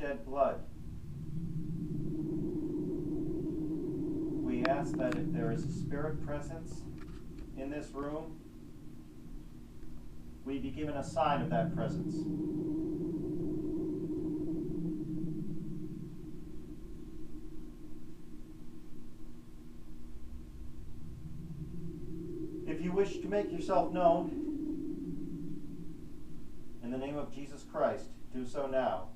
shed blood. We ask that if there is a spirit presence in this room, we be given a sign of that presence. If you wish to make yourself known, in the name of Jesus Christ, do so now.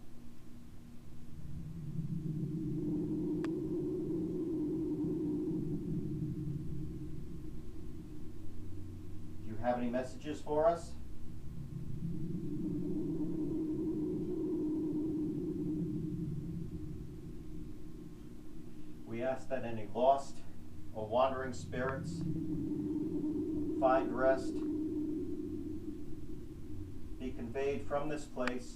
Do you have any messages for us? We ask that any lost or wandering spirits find rest, be conveyed from this place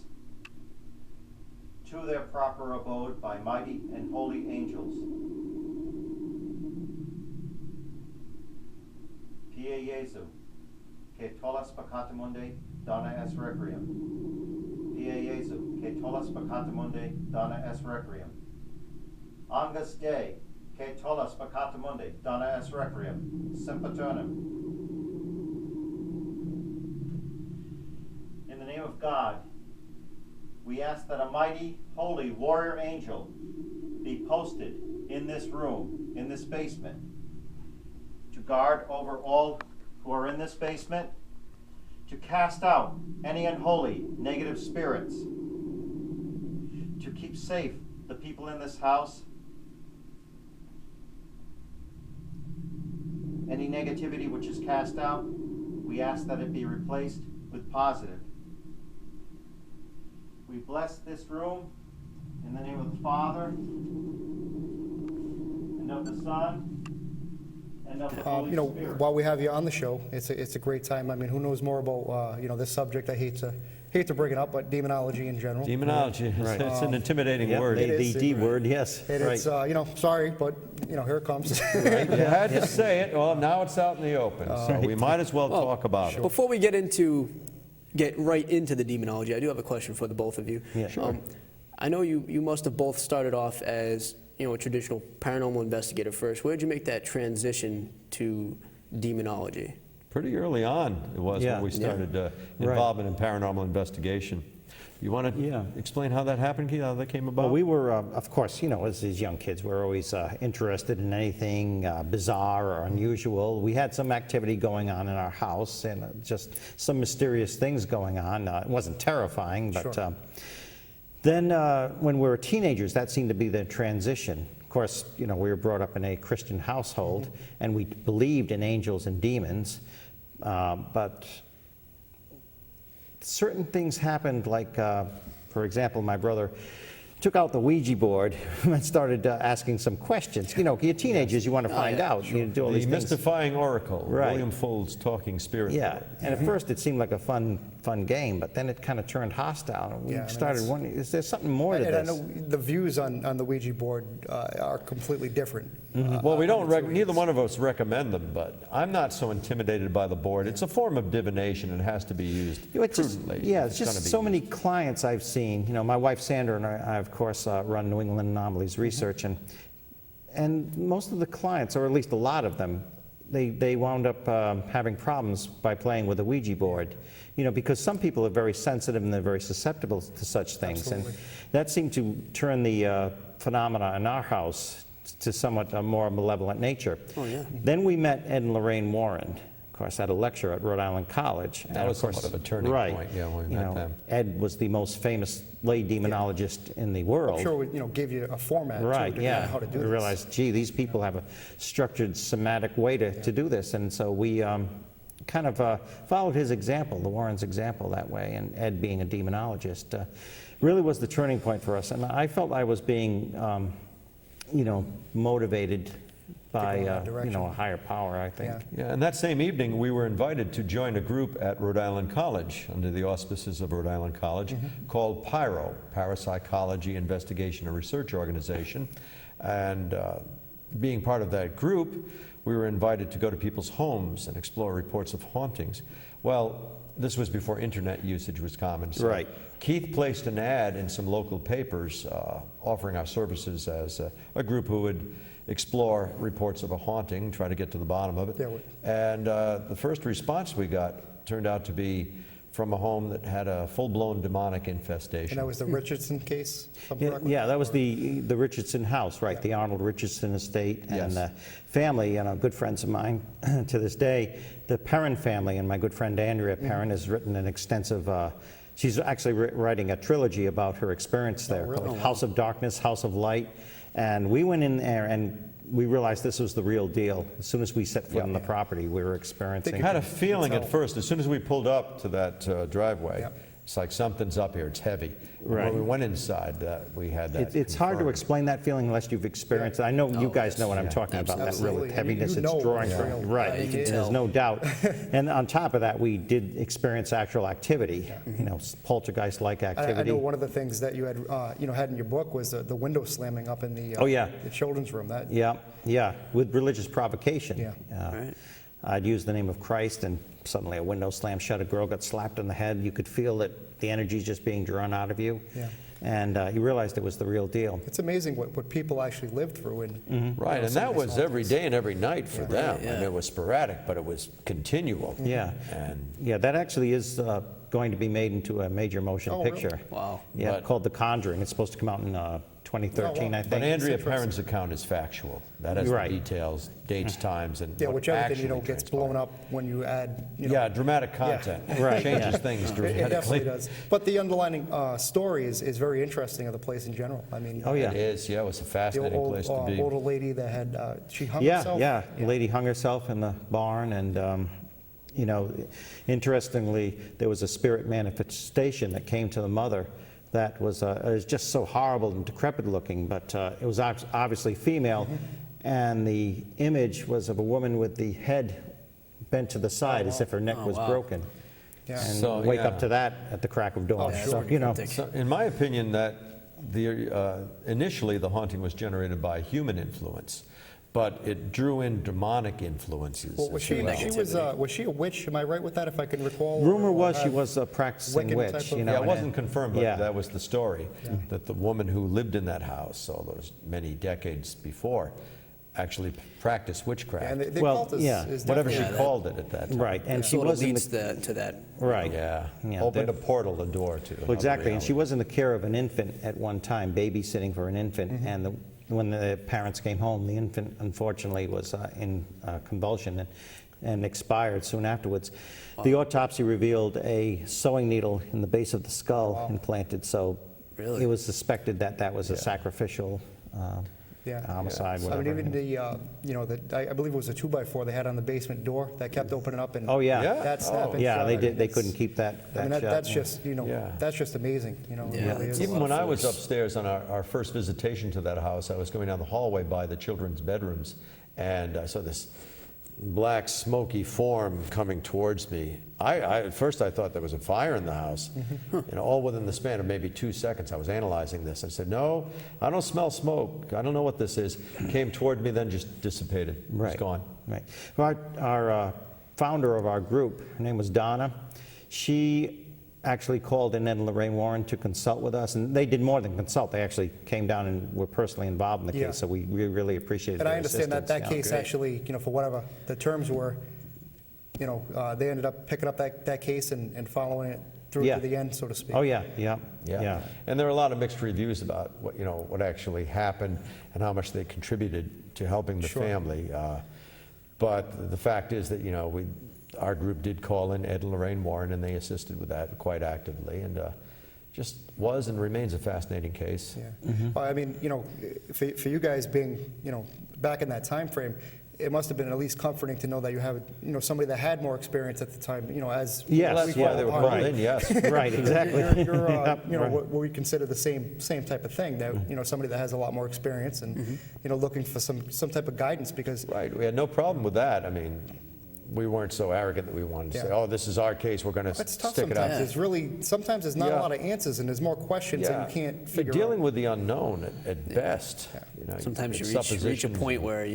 to their proper abode by mighty and holy angels. Pie Jesu, que tollas peccata mundi, dona es requiem. Pie Jesu, que tollas peccata mundi, dona es requiem. Angus Dei, que tollas peccata mundi, dona es requiem. Sempiternum. In the name of God, we ask that a mighty, holy warrior angel be posted in this room, in this basement, to guard over all who are in this basement, to cast out any unholy, negative spirits, to keep safe the people in this house. Any negativity which is cast out, we ask that it be replaced with positive. We bless this room in the name of the Father, and of the Son, and of the Holy Spirit. While we have you on the show, it's a great time. I mean, who knows more about this subject? I hate to bring it up, but demonology in general. Demonology, right. It's an intimidating word. The D word, yes. It's sorry, but here it comes. Right. You had to say it. Well, now it's out in the open, so we might as well talk about it. Before we get right into the demonology, I do have a question for the both of you. Yeah. Sure. I know you must have both started off as a traditional paranormal investigator first. Where did you make that transition to demonology? Pretty early on it was when we started involvement in paranormal investigation. You want to explain how that happened, Keith, how that came about? Well, we were, of course, as these young kids, we're always interested in anything bizarre or unusual. We had some activity going on in our house and just some mysterious things going on. It wasn't terrifying, but then when we were teenagers, that seemed to be the transition. Of course, we were brought up in a Christian household, and we believed in angels and demons, but certain things happened, like, for example, my brother took out the Ouija board and started asking some questions. You're teenagers, you want to find out. Sure. You do all these things. Mystifying oracle, William Folds' talking spirit. Yeah, and at first it seemed like a fun game, but then it kind of turned hostile. And we started wondering, is there something more to this? I know the views on the Ouija board are completely different. Well, we don't. Neither one of us recommend them, but I'm not so intimidated by the board. It's a form of divination and has to be used prudently. It's just so many clients I've seen. My wife Sandra and I, of course, run New England Anomalies Research, and most of the clients, or at least a lot of them, they wound up having problems by playing with a Ouija board. Because some people are very sensitive and they're very susceptible to such things. Absolutely. And that seemed to turn the phenomena in our house to somewhat a more malevolent nature. Oh, yeah. Then we met Ed and Lorraine Warren, of course, at a lecture at Rhode Island College. That was somewhat of a turning point, when we met them. Ed was the most famous lay demonologist in the world. I'm sure we give you a format to how to do this. We realized, gee, these people have a structured, somatic way to do this. And so we kind of followed his example, the Warrens' example that way, and Ed being a demonologist really was the turning point for us. And I felt I was being motivated by a higher power, I think. Yeah, and that same evening we were invited to join a group at Rhode Island College under the auspices of Rhode Island College called PIRO, Parapsychology Investigation and Research Organization. And being part of that group, we were invited to go to people's homes and explore reports of hauntings. Well, this was before internet usage was common. So Right. Keith placed an ad in some local papers offering our services as a group who would explore reports of a haunting, try to get to the bottom of it. Yeah, And the first response we got turned out to be from a home that had a full-blown demonic infestation. And that was the Richardson case? if I'm Yeah, correct? yeah, that was the Richardson house, right, the Arnold Richardson estate. And Yes. family, good friends of mine to this day, the Perrin family, and my good friend Andrea Perrin has written an extensive, she's actually writing a trilogy about her experience there, really? called House of Darkness, House of Light. And we went in there and we realized this was the real deal. As soon as we set foot on the property, we were experiencing. I had a feeling at tell. first, as soon as we pulled up to that driveway, Yep. it's like something's up here, it's heavy. And Right. when we went inside, we had that It's hard to confirmed. explain that feeling unless you've experienced it. I know you guys know what I'm talking about, that Absolutely. real heaviness You it's know drawing it's from. real. Right, Yeah, you can there's tell. no doubt. And on top of that, we did experience actual activity, poltergeist-like I activity. know one of the things that you had, had in your book was the window slamming up in the Oh, yeah. the children's room. That Yeah, with religious provocation. Yeah. Right. I'd use the name of Christ, and suddenly a window slammed shut, a girl got slapped on the head. You could feel that the energy just being drawn out of you. Yeah. And you realized it was the real deal. it's amazing what people actually lived through. And Right, and some that of these was every hauntings. day and every night for them. Right, yeah. And it was sporadic, but it was continual. Yeah. And Yeah, that actually is going to be made into a major motion Oh, really? picture. Wow. Yeah, But- called The Conjuring. It's supposed to come out in 2013, Oh, wow. I But think. Andrea interesting. Perrin's account is factual. That has Right. the details, dates, times, and Yeah, what which everything, actually gets transpired. blown up when you add, Yeah, dramatic content. Right, Changes yeah. things It dramatically. definitely does. But the underlying story is very interesting of the place in general. I mean, Oh, yeah. It is, yeah, it was a the fascinating old, place to be. older lady that had, she hung Yeah, herself? yeah. The lady hung herself in the barn, and, interestingly, there was a spirit manifestation that came to the mother that was it was just so horrible and decrepit looking, but it was obviously female, and the image was of a woman with the head bent to the side as if her neck Oh, was wow. broken. Yeah. And So, wake yeah. up to that at the crack of dawn. Oh, Yeah, sure. it's pretty cryptic. So, in my opinion, that initially the haunting was generated by human influence, but it drew in demonic influences Well, was as she, well. was she a witch? Am I right with that, if I can recall? Rumor Or was she have- was a practicing Wiccan witch, type of- you know. Yeah, it and wasn't confirmed, but yeah. that was the story, that the woman who lived in that house, although it was many decades before, actually practiced witchcraft. And the Well, cult is, yeah. is Whatever she definitely- called it at that time. Right, and she Sort of was in leads the, to that. right. Yeah, Yeah, opened there- a portal, a door to Well, another exactly, and she reality. was in the care of an infant at one time, babysitting for an infant, and when the parents came home, the infant unfortunately was in convulsion and expired soon afterwards. The autopsy revealed a sewing needle in the base of the skull implanted, so Really? it was suspected that that was a sacrificial Yeah. homicide, I mean, whatever. even I believe it was a 2x4 they had on the basement door that kept opening up and. Oh, yeah. Yeah? That snap Oh. and Yeah, shut. they I did, mean, they it's- couldn't keep that I mean, shut. that's yeah. just, Yeah. that's just amazing, it Yeah, really is. it's a Even lot when of I was force. upstairs on our first visitation to that house, I was going down the hallway by the children's bedrooms, and I saw this black, smoky form coming towards me. At first I thought there was a fire in the house, and all within the span of maybe 2 seconds, I was analyzing this. I said, no, I don't smell smoke. I don't know what this is. Came toward me, then just dissipated. It was Right. gone. Right. Well, our founder of our group, her name was Donna, she actually called in Ed and Lorraine Warren to consult with us, and they did more than consult. They actually came down and were personally involved in the Yeah. case, so we really appreciated And their I understand that assistance, that yeah. case actually, for whatever the terms were, they ended up picking up that case and following it through Yeah. to the end, so to speak. Oh, yeah, yeah, Yeah. yeah. And there are a lot of mixed reviews about what actually happened and how much they contributed to helping the Sure. family. But the fact is that, our group did call in Ed and Lorraine Warren, and they assisted with that quite actively, and just was and remains a fascinating case. Yeah. Well, I mean, for you guys being, back in that time frame, it must have been at least comforting to know that you have, somebody that had more experience at the time, as. Yes, Well, that's yeah, why they were call called our- in, yes. Right, exactly. You're, Yep, right. what we consider the same type of thing, that, somebody that has a lot more experience and, looking for some type of guidance, because, Right, we had no problem with that. I mean, we weren't so arrogant that we wanted to say, Yeah. oh, this is our case, we're going to it's tough stick it out. sometimes. Sometimes there's not a Yeah. lot of answers, and there's more questions that you can't You're figure dealing out. with the unknown at best. Sometimes you it's reach a suppositions. point where,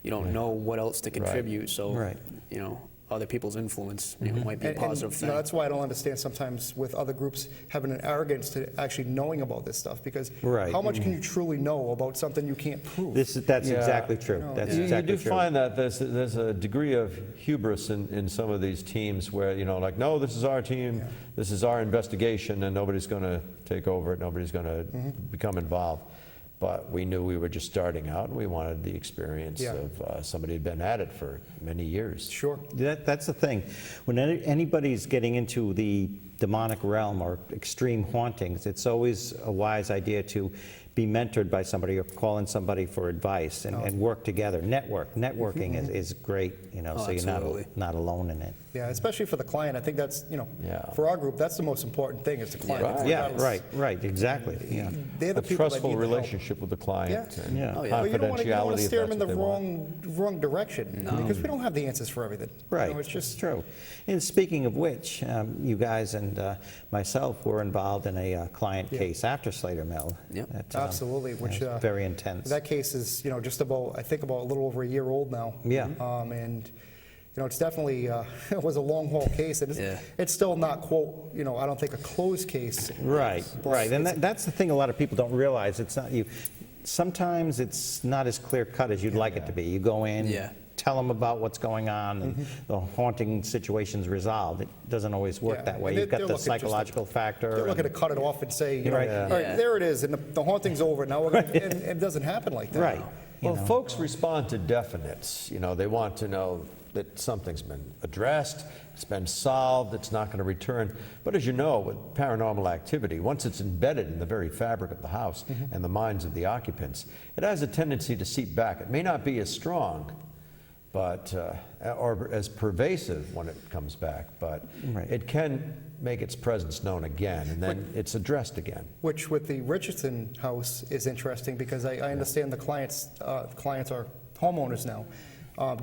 you don't know what else to contribute. So, Right. you know, other people's influence, you know, might be a positive You thing. know, that's why I don't understand sometimes with other groups having an arrogance to actually knowing about this stuff, because Right. how much can you truly know about something you can't prove? That's Yeah. exactly true. That's You exactly do true. find that there's a degree of hubris in some of these teams where, you know, like, no, this is our team, this is our investigation, and nobody's going to take over it, nobody's going to become involved. But we knew we were just starting out, and we wanted the experience Yeah. of somebody who'd been at it for many years. Sure. That's the thing. When anybody's getting into the demonic realm or extreme hauntings, it's always a wise idea to be mentored by somebody or call in somebody for advice and work together. Networking is great, you know, Oh, so you're absolutely. not alone in it. Yeah, especially for the client. I think that's, you know, Yeah. for our group, that's the most important thing is the client. Right. Yeah, right, exactly, yeah. They're the A people that trustful need the help. relationship with the client Yeah. and Yeah. Oh, yeah. But you don't want to confidentiality if steer them that's in what the they want. wrong direction, because we don't have the answers for everything. Right, You know, it's just true. And speaking of which, you guys and myself were involved in a client case after Slater Mill. Yep. that, Absolutely, which, was very intense. that case is, you know, just about, I think about a little over a year old now. Yeah. And, you know, it's definitely, it was a long haul case, and Yeah. it's still not, quote, you know, I don't think a closed case. Right, But right, and it's- that's the thing a lot of people don't realize. It's not you. Sometimes it's not as clear cut as you'd like it to be. You go in, Yeah. tell them about what's going on, and the haunting situation's resolved. It doesn't always work Yeah, that way. and You've they're got the looking just to- psychological factor. They're looking to and- cut it off and say, you know, Right. all right, Yeah. there it is, and the haunting's over, now we're going to, and it doesn't happen like that. Right. you Well, know. folks respond to definites. You know, they want to know that something's been addressed, it's been solved, it's not going to return. But as you know, with paranormal activity, once it's embedded in the very fabric of the house and the minds of the occupants, it has a tendency to seep back. It may not be as strong, but or as pervasive when it comes back, but Right. it can make its presence known again, and then it's addressed again. Which with the Richardson house is interesting, because I understand the clients are homeowners now,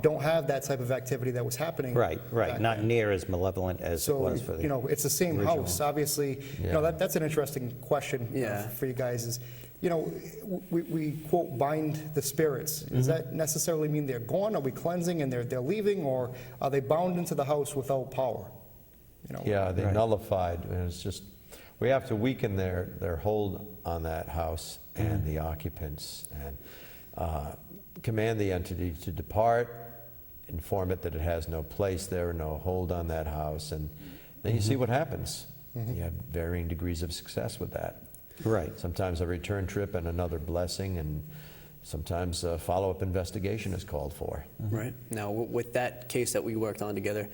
don't have that type of activity that was happening. Right, back not then. near as malevolent as it So, was for the. you know, it's the same original. house, obviously. You know, that's an interesting question Yeah. for you guys is, you know, we quote, bind the spirits. Does that necessarily mean they're gone? Are we cleansing and they're leaving, or are they bound into the house without power? You know? Yeah, they Right. nullified, and it's just, we have to weaken their hold on that house and the occupants, and command the entity to depart, inform it that it has no place there, no hold on that house, and then you see what happens. You have varying degrees of success with that. Right. Sometimes a return trip and another blessing, and sometimes a follow-up investigation is called for. Right. Now, with that case that we worked on together,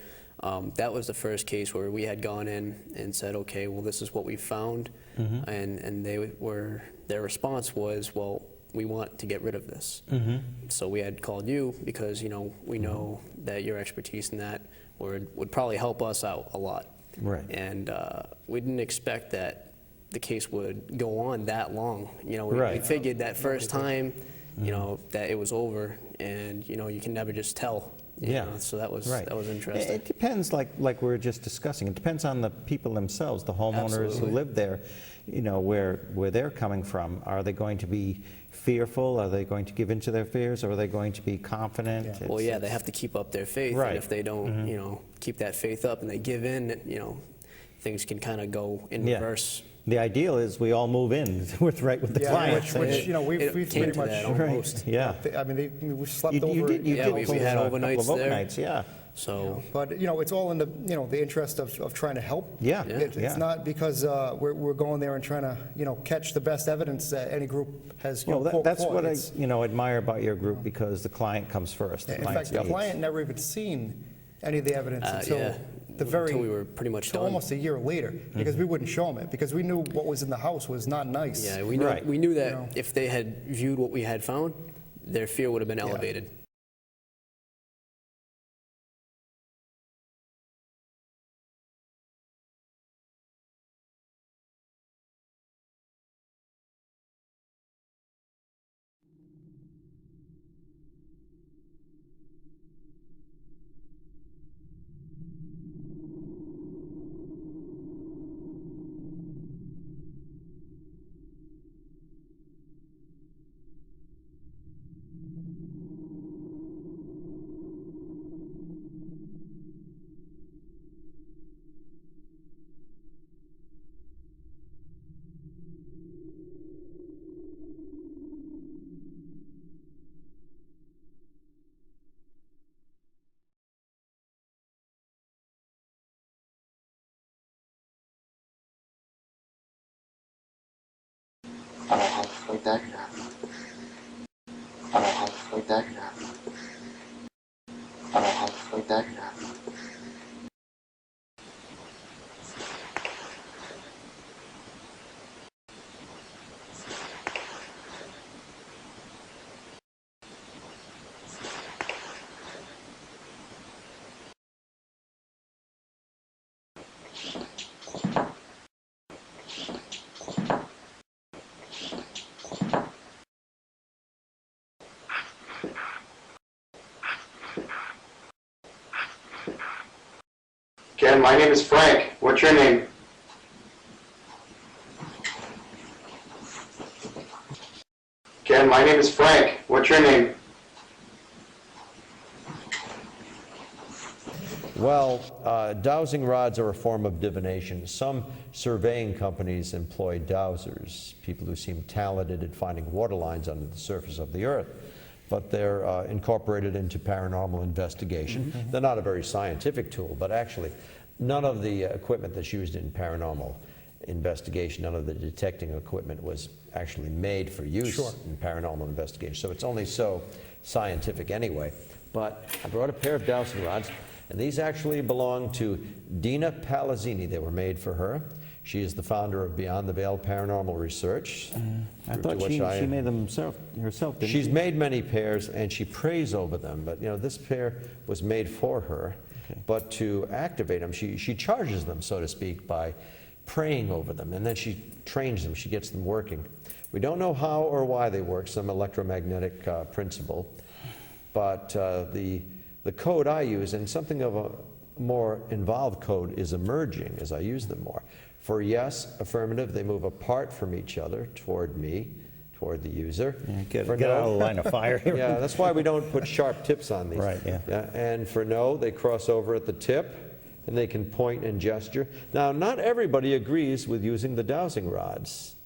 that was the first case where we had gone in and said, okay, well, this is what we found. And their response was, well, we want to get rid of this. So we had called you because, you know, we know that your expertise in that would probably help us out a lot. Right. And we didn't expect that the case would go on that long. You know, we Right. figured that first time, you know, that it was over, and, you know, you can never just tell. You Yeah. know, so that was Right. interesting. It depends, like we were just discussing, it depends on the people themselves, the homeowners Absolutely. who live there, you know, where they're coming from. Are they going to be fearful? Are they going to give in to their fears, or are they going to be confident? Yeah. Well, yeah, they have to keep up their faith, Right. and if they don't, you know, keep that faith up and they give in, you know, things can kind of go in Yeah. reverse. The ideal is we all move in with the Yeah, client. which, you know, we've It we've came pretty to much. that Right, almost. yeah. I mean, we slept You over. did, you Yeah, did we pull had a couple overnights of there. overnights, yeah. So, But, you know, it's all in the, you know, the interest of trying to help. Yeah, It's yeah. not because we're going there and trying to, you know, catch the best evidence that any group has, you Well, know, quote, that's quote. what I, It's- you know, admire about your group, because the client comes first. The In fact, client's the needs. client never even seen any of the evidence until yeah, the very, until we were pretty much until done. almost a year later, because we wouldn't show them it, because we knew what was in the house was not nice. yeah, we Right. knew that You know. if they had viewed what we had found, their fear would have been elevated. Ken, my name is Frank. What's your name? Ken, my name is Frank. What's your name? Well, dowsing rods are a form of divination. Some surveying companies employ dowsers, people who seem talented at finding water lines under the surface of the earth. But they're incorporated into paranormal investigation. They're not a very scientific tool, but actually, none of the equipment that's used in paranormal investigation, none of the detecting equipment was actually made for use in paranormal investigation. So it's only so scientific anyway. But I brought a pair of dowsing rods, and these actually belong to Dina Palazzini. They were made for her. She is the founder of Beyond the Veil Paranormal Research. I thought she made them herself, didn't She's she? made many pairs, and she prays over them. But, you know, this pair was made for her. Okay. But to activate them, she charges them, so to speak, by praying over them. And then she trains them. She gets them working. We don't know how or why they work, some electromagnetic principle. But the code I use, and something of a more involved code is emerging as I use them more. For yes, affirmative, they move apart from each other toward me, toward the user. Yeah, get For out no, of the line of fire here. yeah, that's why we don't put sharp tips on these. Right, yeah. And for no, they cross over at the tip, and they can point and gesture. Now, not everybody agrees with using the dowsing rods,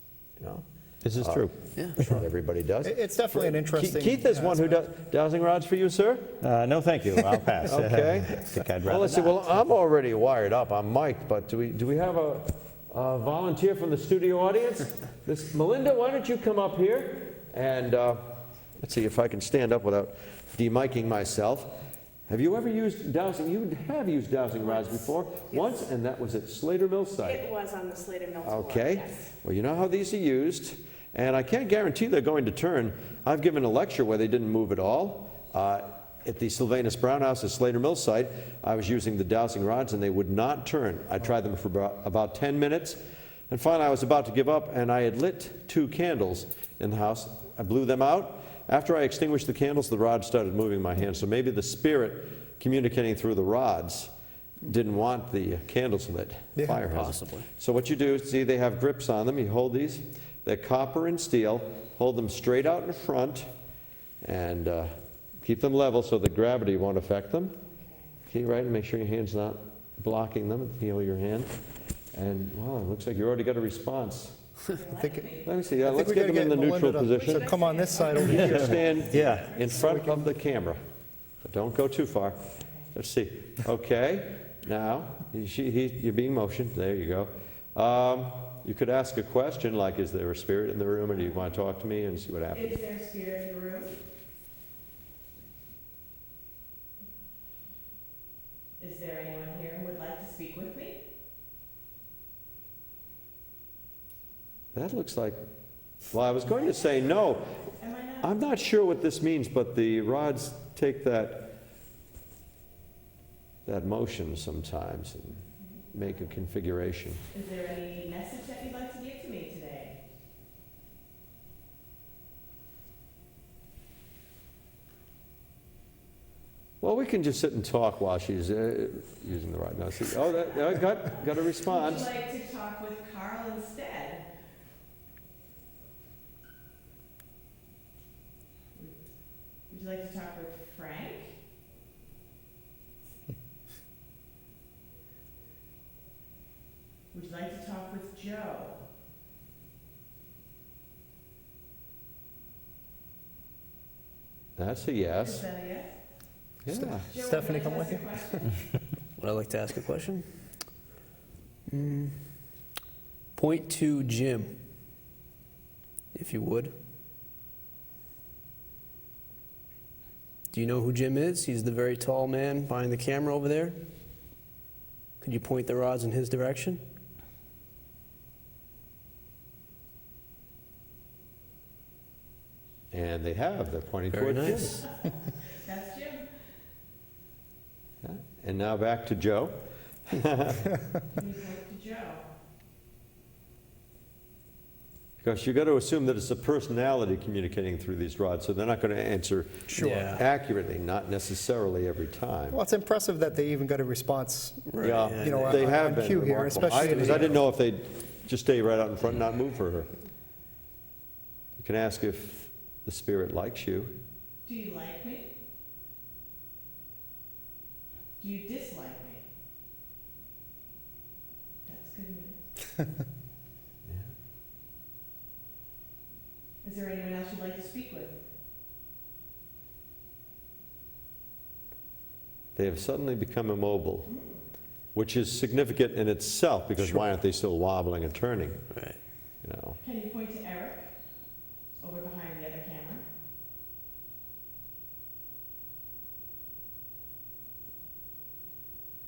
you know. This is true. Yeah. Not everybody does. It's definitely an interesting. Keith is one who does dowsing rods for you, sir? No, thank you. I'll pass. Okay. I think I'd Well, rather let's see. not. Well, I'm already wired up. I'm mic'd, but do we have a volunteer from the studio audience? Melinda, why don't you come up here? And let's see if I can stand up without demicing myself. Have you ever used dowsing? You have used dowsing rods before. Once, and that was at Slater Mill site. It was on the Slater Mill floor, Okay. yes. Well, you know how these are used, and I can't guarantee they're going to turn. I've given a lecture where they didn't move at all. At the Sylvanus Brown House at Slater Mill site, I was using the dowsing rods, and they would not turn. I tried them for about 10 minutes, and finally I was about to give up, and I had lit 2 candles in the house. I blew them out. After I extinguished the candles, the rods started moving in my hand, so maybe the spirit communicating through the rods didn't want the candles lit. Yeah. Fire hazard. Possibly. So what you do, see they have grips on them. You hold these. They're copper and steel. Hold them straight out in front and keep them level so the gravity won't affect them. Okay, right, and make sure your hand's not blocking them. Feel your hand. And, well, it looks like you already got a response. I think, Let me see. I think Let's we get gotta them in the Melinda neutral position. to come on this side over here. Just stand Yeah. in front of the camera. But don't go too far. Let's see. Okay. Now, you're being motioned. There you go. You could ask a question like, is there a spirit in the room, or do you want to talk to me, and see what happens? Is there a spirit in the room? Is there anyone here who would like to speak with me? That looks like, well, I was going to say no. Am I not? I'm not sure what this means, but the rods take that motion sometimes and make a configuration. Is there any message that you'd like to give to me today? Well, we can just sit and talk while she's using the rod. Now, see, oh, that got a response. Would you like to talk with Carl instead? Would you like to talk with Frank? Would you like to talk with Joe? That's a Is yes. that a yes? Yeah. Joe, would Stephanie, you come like with to you. ask a question? Would I like to ask a question? Point to Jim, if you would. Do you know who Jim is? He's the very tall man behind the camera over there. Could you point the rods in his direction? And they have. They're pointing Very toward nice. Jim. That's Jim. Yeah. And now back to Joe. We spoke to Joe. Because you got to assume that it's a personality communicating through these rods, so they're not going to answer Yeah. accurately, not necessarily every time. Well, it's impressive that they even got a response. Yeah, You know, they on- have on been cue here, remarkable. especially in Because the- I didn't know if they'd just stay right out in front and not move for her. You can ask if the spirit likes you. Do you like me? Do you dislike me? That's good news. Is there anyone else you'd like to speak with? They have suddenly become immobile, which is significant in itself, because why aren't they still wobbling and turning? Right. You know, Can you point to Eric over behind the other camera?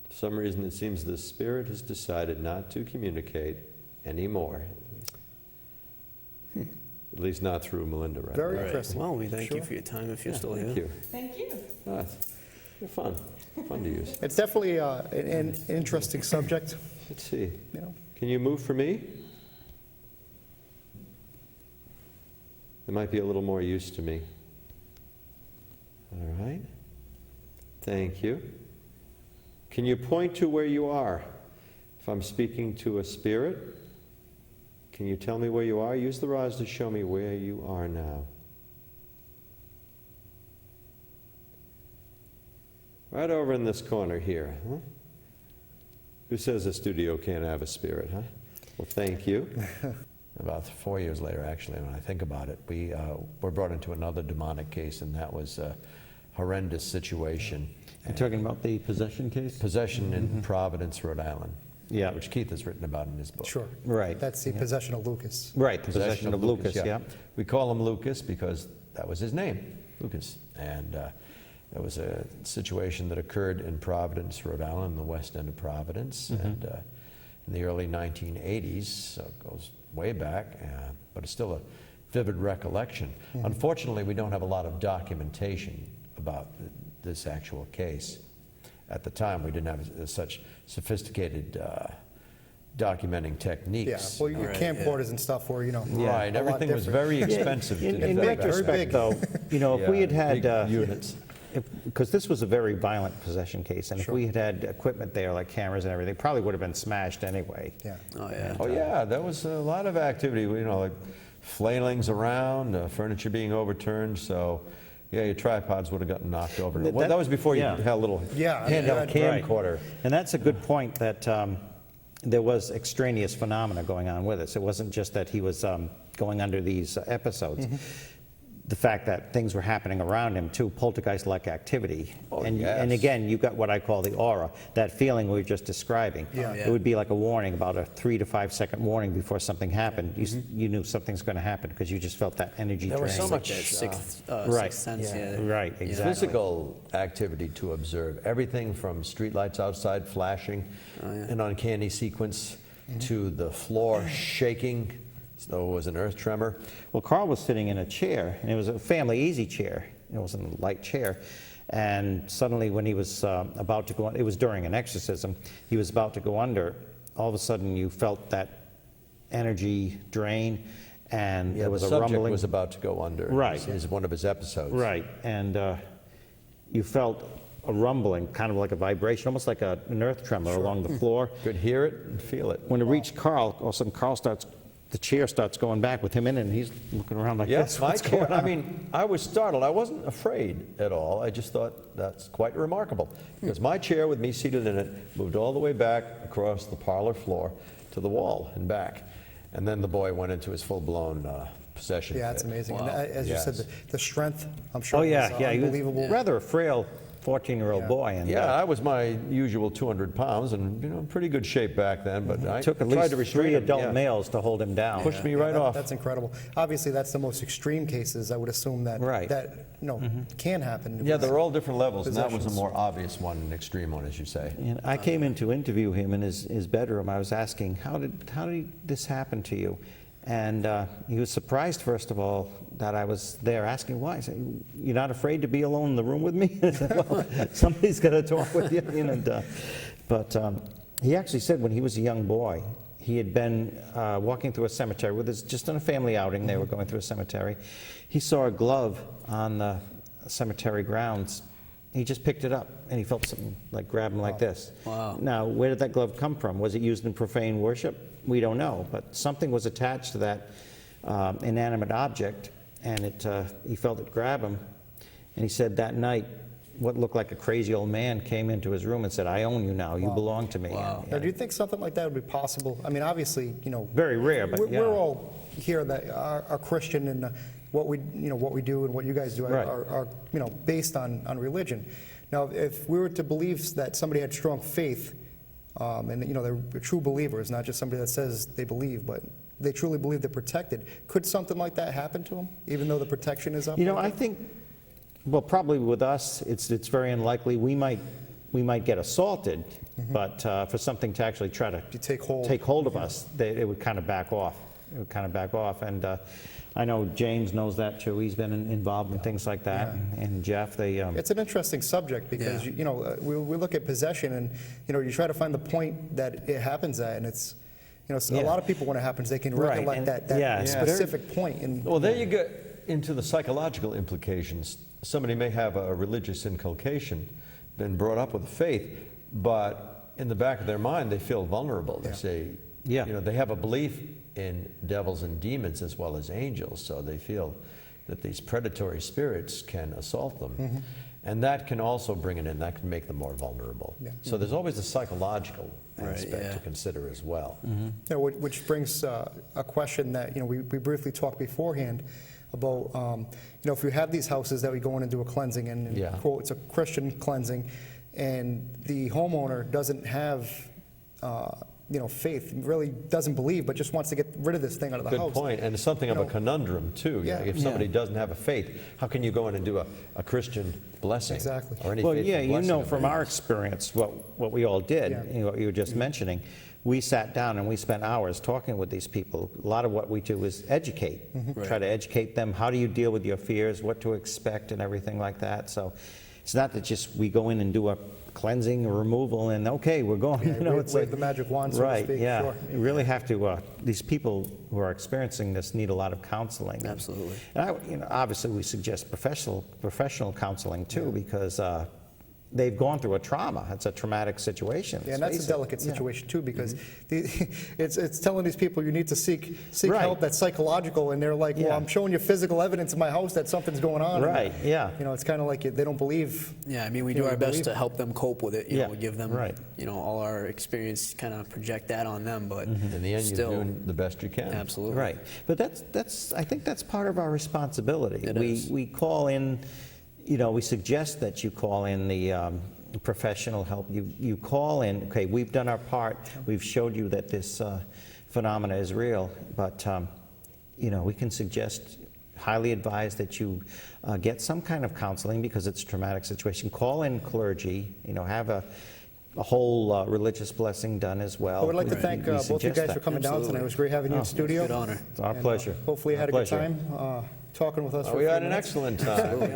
for some reason it seems the spirit has decided not to communicate anymore. At least not through Melinda right Very now. Right. interesting. Well, we thank you Sure. for your time if you're Yeah, still here. Thank you. Thank you. They're fun. Fun to use. It's definitely an interesting subject, Let's see. you know. Can you move for me? It might be a little more use to me. All right. Thank you. Can you point to where you are? If I'm speaking to a spirit, can you tell me where you are? Use the rods to show me where you are now. Right over in this corner here. Huh? Who says a studio can't have a spirit, huh? Well, thank you. About 4 years later, actually, when I think about it, we were brought into another demonic case, and that was a horrendous situation. You're talking about the possession case? Possession in Providence, Rhode Island. Yeah. Which Keith has written about in his book. Sure. Right. That's the possession of Lucas. Right, the possession of Lucas, yeah. We call him Lucas because that was his name, Lucas. And it was a situation that occurred in Providence, Rhode Island, in the west end of Providence. And in the early 1980s, so it goes way back, but it's still a vivid recollection. Unfortunately, we don't have a lot of documentation about this actual case. At the time, we didn't have such sophisticated documenting techniques. Yeah, well, your Right, camcorders and stuff were, you know, Right, a lot everything was different. very expensive to do In that back retrospect, then. though, you know, if we had Yeah, had, big units. because this was a very violent possession case, and if Sure. we had had equipment there, like cameras and everything, it probably would have been smashed anyway. Yeah. Oh, yeah. Oh, yeah, there was a lot of activity, you know, like flailings around, furniture being overturned, so, yeah, your tripods would have gotten knocked over. Well, that was before you yeah. had a little Yeah, handheld right. camcorder. And that's a good point, that there was extraneous phenomena going on with us. It wasn't just that he was going under these episodes. The fact that things were happening around him, too, poltergeist-like activity. Oh, and yes. again, you got what I call the aura, that feeling we were just describing. Yeah. Yeah. It would be like a warning, about a 3 to 5 second warning before something happened. You knew something's going to happen because you just felt that energy There was drain. so much That sixth, right. sixth sense, yeah. Right, Yeah. exactly. Physical activity to observe, everything from streetlights outside flashing, an uncanny sequence, to the floor shaking, as though it was an earth tremor. Well, Carl was sitting in a chair, and it was a family easy chair. It wasn't a light chair. And suddenly, when he was about to go, it was during an exorcism, he was about to go under, all of a sudden you felt that energy drain, and Yeah, there was the a subject rumbling. was about to go under. Right. Is one of his episodes. Right, and you felt a rumbling, kind of like a vibration, almost like an earth tremor along the floor. Could hear it and feel it. When it reached Carl, all of a sudden the chair starts going back with him in it, and he's looking around like Yes, this. my What's going chair. I on? mean, I was startled. I wasn't afraid at all. I just thought that's quite remarkable. Because my chair, with me seated in it, moved all the way back across the parlor floor to the wall and back. And then the boy went into his full-blown possession Yeah, it's fit. amazing. And Wow. as you said, Yes. the strength, I'm sure, Oh, was yeah, yeah. He was unbelievable. rather a frail 14-year-old Yeah. boy. And Yeah, I was my usual 200 pounds and, in pretty good shape back then, but I took at tried least to restrain 3 him, adult yeah. males to hold him down. Pushed me right off. That's incredible. Obviously, that's the most extreme cases, I would assume, that, Right. can happen. Yeah, they're all different levels, and that was a Possessions. more obvious one, an extreme one, as you say. And I came in to interview him in his bedroom. I was asking, how did this happen to you? And he was surprised, first of all, that I was there asking why. I said, "You're not afraid to be alone in the room with me?" I said, "Well, somebody's got to talk with you." But he actually said when he was a young boy, he had been walking through a cemetery with just on a family outing. They were going through a cemetery. He saw a glove on the cemetery grounds. He just picked it up, and he felt something like grab him like this. Wow. Now, where did that glove come from? Was it used in profane worship? We don't know, but something was attached to that inanimate object, and he felt it grab him. And he said that night, what looked like a crazy old man came into his room and said, "I own you now. You belong to me." Wow. Now, do you think something like that would be possible? I mean, obviously, Very rare, but yeah. we're all here that are Christian, and what we do and what you guys do Right. are based on religion. Now, if we were to believe that somebody had strong faith, and they're true believers, not just somebody that says they believe, but they truly believe they're protected, could something like that happen to them, even though the protection is up? I think, well, probably with us, it's very unlikely. We might get assaulted, but for something to actually try to You take hold. take hold of us, it would kind of back off. It would kind of back off, and I know James knows that too. He's been involved in things like that, and Jeff. It's an interesting subject because Yeah. we look at possession, and you try to find the point that it happens at, and it's a lot of people when it happens they can Right, recollect and- that yeah, specific point. And Well, there you get into the psychological implications. Somebody may have a religious inculcation, been brought up with a faith, but in the back of their mind, they feel vulnerable. They say, they have a belief in devils and demons as well as angels, so they feel that these predatory spirits can assault them. And that can also bring it in, that can make them more vulnerable. So there's always a psychological aspect to consider as well. Which brings a question that we briefly talked beforehand about if we have these houses that we go in and do a cleansing, and quote, it's a Christian cleansing, and the homeowner doesn't have faith, really doesn't believe, but just wants to get rid of this thing out of the house. Good point, and it's something of a conundrum too. Yeah. If somebody doesn't have a faith, how can you go in and do a Christian blessing? Exactly. Or any Well, faithful yeah, blessing of from any- our experience, what we all did, what you were just mentioning, we sat down and we spent hours talking with these people. A lot of what we do is educate, try to educate them. How do you deal with your fears, what to expect, and everything like that. So it's not that just we go in and do a cleansing or removal and okay, we're going. Wave the magic wand, so to right, speak. yeah. Sure. You really have to. These people who are experiencing this need a lot of counseling. Absolutely. And obviously, we suggest professional counseling too, because they've gone through a trauma. It's a traumatic situation. Yeah, and that's a delicate situation too, because it's telling these people you need to seek help that's psychological, and they're like, well, I'm showing you physical evidence in my house that something's going on. Right, yeah. It's kind of like they don't believe. Yeah, I mean, we do our best to help them cope with it. We give them, right. All our experience, kind of project that on them, but In the end, still, you're doing the best you can. absolutely. Right. But I think that's part of our responsibility. It is. We call in, we suggest that you call in the professional help. You call in, okay, we've done our part. We've showed you that this phenomena is real, but, we can suggest, highly advise that you get some kind of counseling because it's a traumatic situation. Call in clergy, have a whole religious blessing done as well. I would like to thank We both you suggest guys that. for coming down Absolutely. tonight. It was great having you in studio. Good honor. It's our And, pleasure. hopefully you had a Our good pleasure. time talking with us. for We a few had an minutes. excellent time.